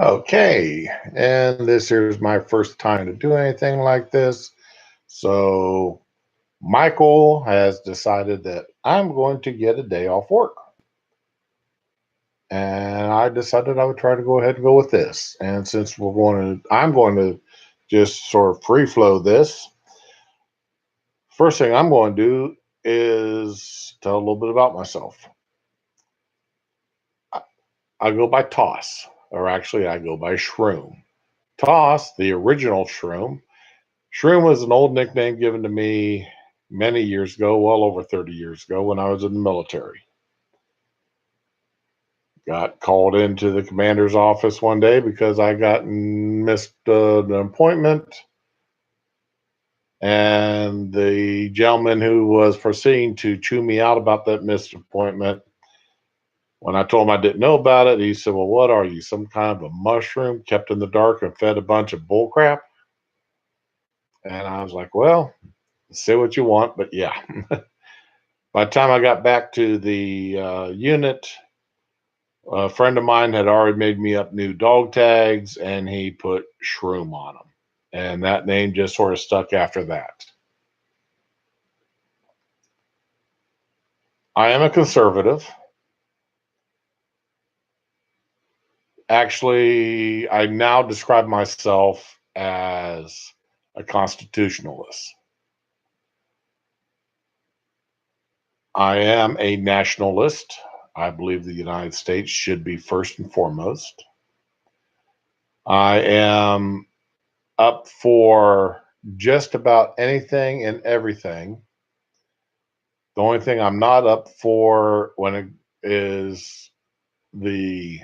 Okay, and this is my first time to do anything like this. So, Michael has decided that I'm going to get a day off work. And I decided I would try to go ahead and go with this. And since I'm going to just sort of free flow this. First thing I'm going to do is tell a little bit about myself. I I go by Toss, or actually, I go by Shroom. Toss, the original Shroom. Shroom was an old nickname given to me many years ago, well over 30 years ago, when I was in the military. Got called into the commander's office one day because I got missed an appointment, and the gentleman who was proceeding to chew me out about that missed appointment, when I told him I didn't know about it, he said, "Well, what are you, some kind of a mushroom kept in the dark and fed a bunch of bullcrap?" And I was like, "Well, say what you want, but yeah." By the time I got back to the unit, a friend of mine had already made me up new dog tags, and he put Shroom on them. And that name just sort of stuck after that. I am a conservative. Actually, I now describe myself as a constitutionalist. I am a nationalist. I believe the United States should be first and foremost. I am up for just about anything and everything. The only thing I'm not up for when it is the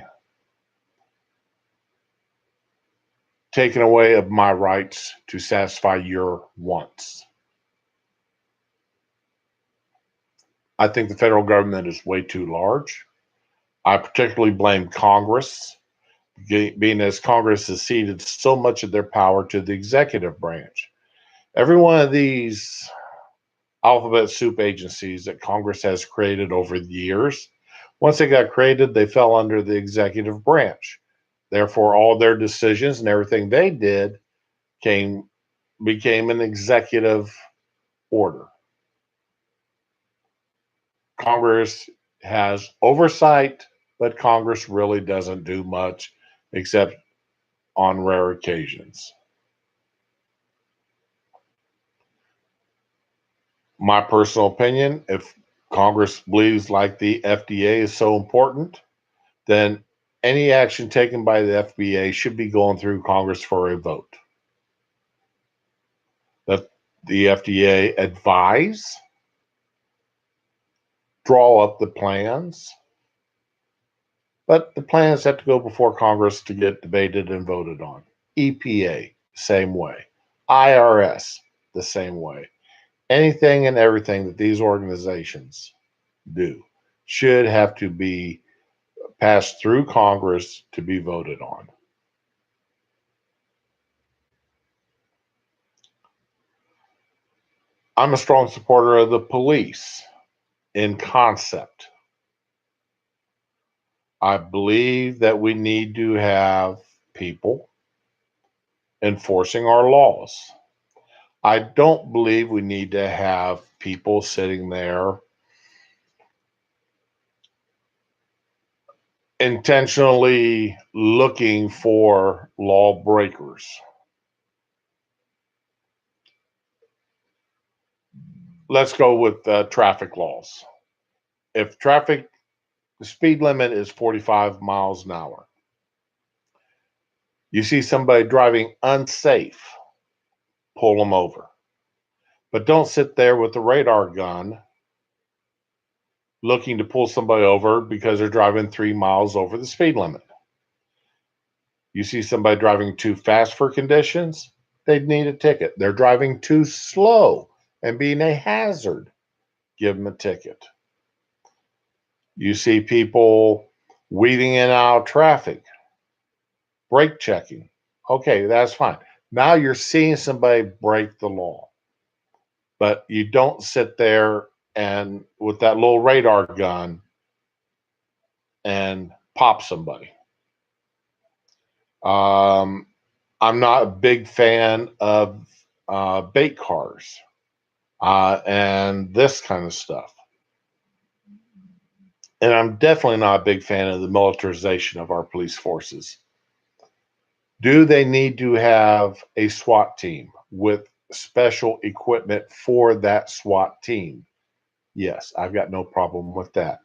taking away of my rights to satisfy your wants. I think the federal government is way too large. I particularly blame Congress, being as Congress has ceded so much of their power to the executive branch. Every one of these alphabet soup agencies that Congress has created over the years, once they got created, they fell under the executive branch. Therefore, all their decisions and everything they did came became an executive order. Congress has oversight, but Congress really doesn't do much except on rare occasions. My personal opinion, if Congress believes like the FDA is so important, then any action taken by the FDA should be going through Congress for a vote. Let the FDA advise, draw up the plans, but the plans have to go before Congress to get debated and voted on. EPA, same way. IRS, the same way. Anything and everything that these organizations do should have to be passed through Congress to be voted on. I'm a strong supporter of the police in concept. I believe that we need to have people enforcing our laws. I don't believe we need to have people sitting there intentionally looking for lawbreakers. Let's go with traffic laws. If traffic, the speed limit is 45 miles an hour, you see somebody driving unsafe, pull them over. But don't sit there with the radar gun looking to pull somebody over because they're driving 3 miles over the speed limit. You see somebody driving too fast for conditions, they'd need a ticket. They're driving too slow and being a hazard, give them a ticket. You see people weaving in and out of traffic, brake checking. Okay, that's fine. Now you're seeing somebody break the law, but you don't sit there and with that little radar gun and pop somebody. I'm not a big fan of bait cars and this kind of stuff. And I'm definitely not a big fan of the militarization of our police forces. Do they need to have a SWAT team with special equipment for that SWAT team? Yes, I've got no problem with that.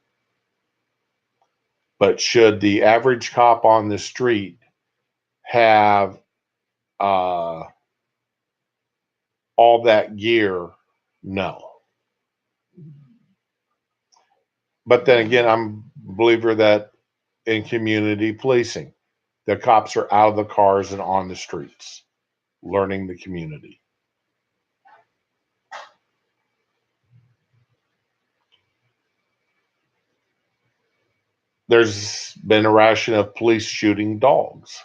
But should the average cop on the street have uh, all that gear? No. But then again, I'm a believer that in community policing, the cops are out of the cars and on the streets, learning the community. There's been a ration of police shooting dogs.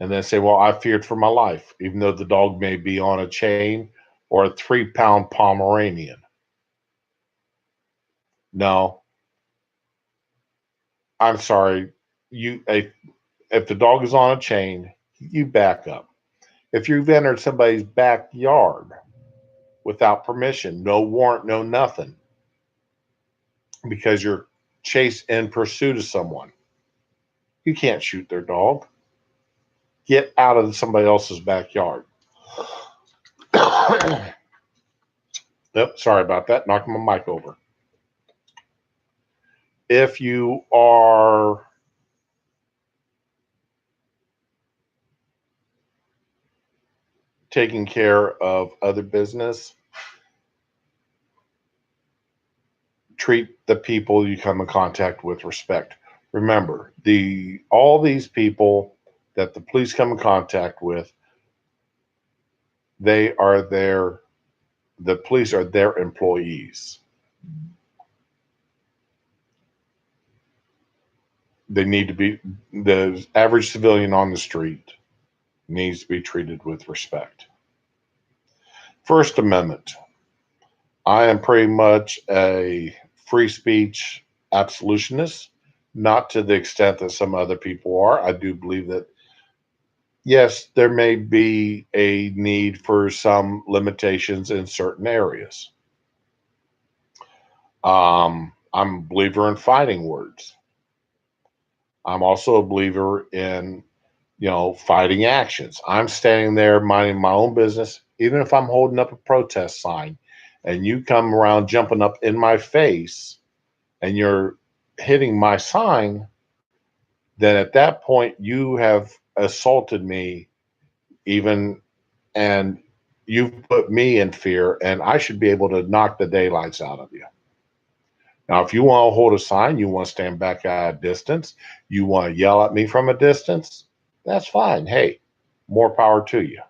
And then say, well, I feared for my life, even though the dog may be on a chain or a 3 pound Pomeranian. No, I'm sorry. If the dog is on a chain, you back up. If you've entered somebody's backyard without permission, no warrant, no nothing, because you're chased in pursuit of someone, you can't shoot their dog. Get out of somebody else's backyard. Yep, sorry about that. Knocked my mic over. If you are taking care of other business, treat the people you come in contact with respect. Remember, all these people that the police come in contact with, the police are their employees. They need to be, the average civilian on the street needs to be treated with respect. First Amendment. I am pretty much a free speech absolutionist, not to the extent that some other people are. I do believe that, yes, there may be a need for some limitations in certain areas. I'm a believer in fighting words. I'm also a believer in, fighting actions. I'm standing there minding my own business, even if I'm holding up a protest sign and you come around jumping up in my face and you're hitting my sign, then at that point you have assaulted me, even, and you've put me in fear, and I should be able to knock the daylights out of you. Now, if you want to hold a sign, you want to stand back at a distance, you want to yell at me from a distance, that's fine. Hey, more power to you.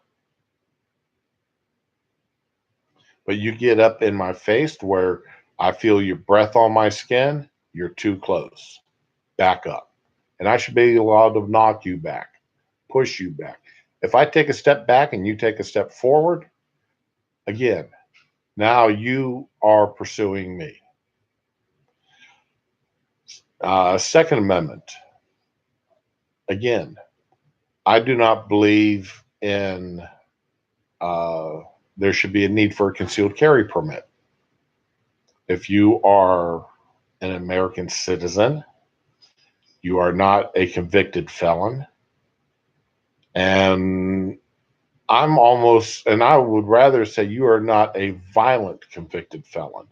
But you get up in my face to where I feel your breath on my skin, you're too close. Back up. And I should be allowed to knock you back, push you back. If I take a step back and you take a step forward, again, now you are pursuing me. Second Amendment. Again, I do not believe in there should be a need for a concealed carry permit. If you are an American citizen, you are not a convicted felon. And I would rather say you are not a violent convicted felon.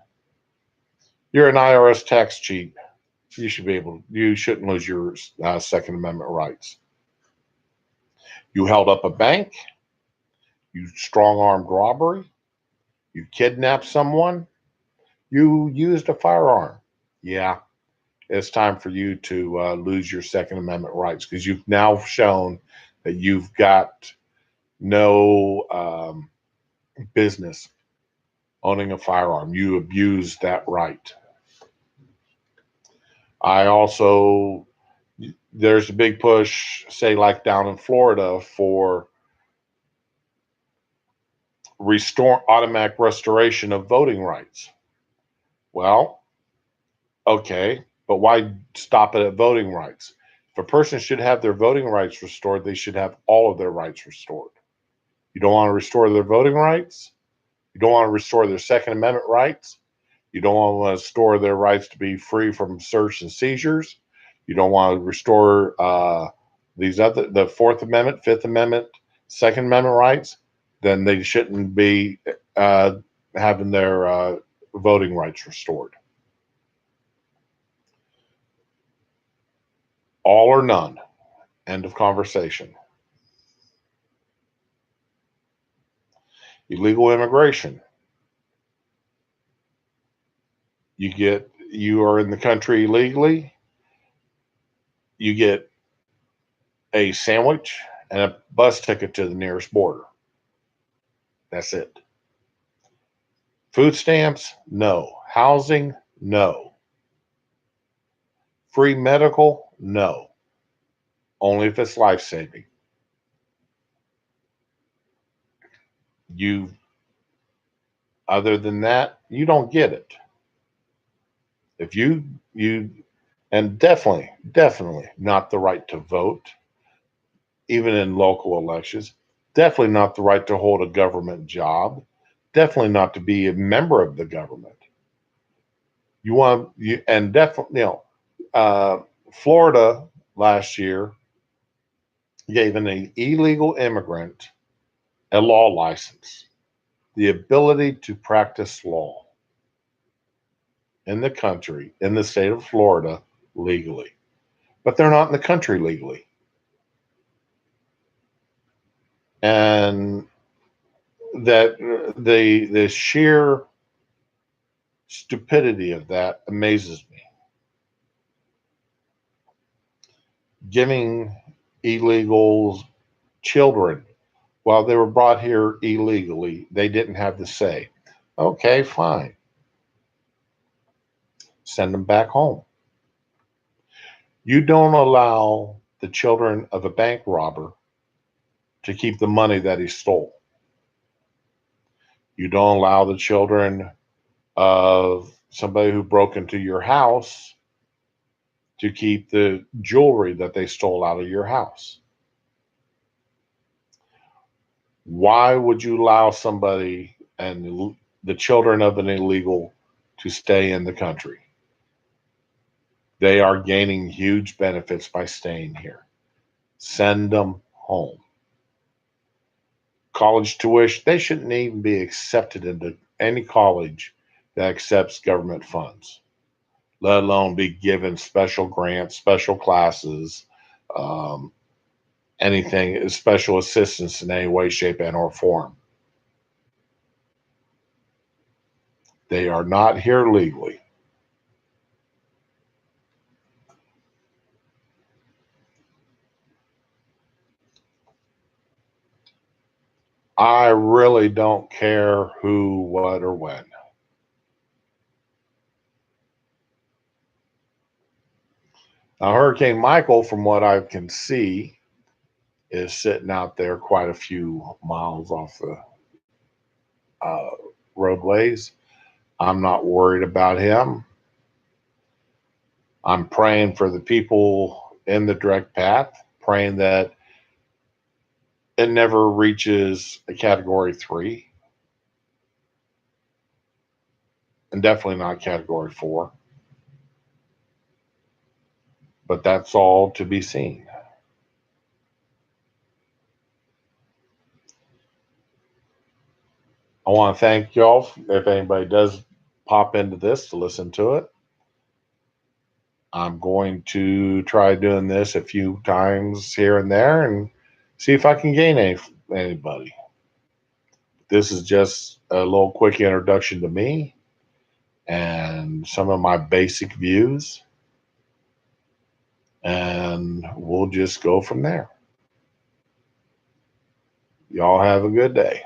You're an IRS tax cheat. You shouldn't lose your Second Amendment rights. You held up a bank, you strong armed robbery, you kidnapped someone, you used a firearm. Yeah, it's time for you to lose your Second Amendment rights because you've now shown that you've got no business owning a firearm. You abused that right. There's a big push, say, like down in Florida, for automatic restoration of voting rights. Well, okay, but why stop it at voting rights? If a person should have their voting rights restored, they should have all of their rights restored. You don't want to restore their voting rights. You don't want to restore their Second Amendment rights. You don't want to restore their rights to be free from search and seizures. You don't want to restore the Fourth Amendment, Fifth Amendment, Second Amendment rights. Then they shouldn't be having their voting rights restored. All or none. End of conversation. Illegal immigration. You are in the country illegally. You get a sandwich and a bus ticket to the nearest border. That's it. Food stamps? No. Housing? No. Free medical? No. Only if it's life-saving. Other than that, you don't get it. If and definitely not the right to vote, even in local elections, definitely not the right to hold a government job, definitely not to be a member of the government. And definitely, Florida last year gave an illegal immigrant a law license, the ability to practice law in the country, in the state of Florida, legally. But they're not in the country legally. And that the sheer stupidity of that amazes me. Giving illegals children while they were brought here illegally, they didn't have the say. Okay, fine. Send them back home. You don't allow the children of a bank robber to keep the money that he stole. You don't allow the children of somebody who broke into your house to keep the jewelry that they stole out of your house. Why would you allow somebody and the children of an illegal to stay in the country? They are gaining huge benefits by staying here. Send them home. College tuition, they shouldn't even be accepted into any college that accepts government funds, let alone be given special grants, special classes, anything, special assistance in any way, shape, and or form. They are not here legally. I really don't care who, what, or when. Now, Hurricane Michael, from what I can see, is sitting out there quite a few miles off the uh, roadways. I'm not worried about him. I'm praying for the people in the direct path, praying that it never reaches a category 3, and definitely not category 4. But that's all to be seen. I want to thank y'all if anybody does pop into this to listen to it. I'm going to try doing this a few times here and there and see if I can gain anybody. This is just a little quick introduction to me and some of my basic views, and we'll just go from there. Y'all have a good day.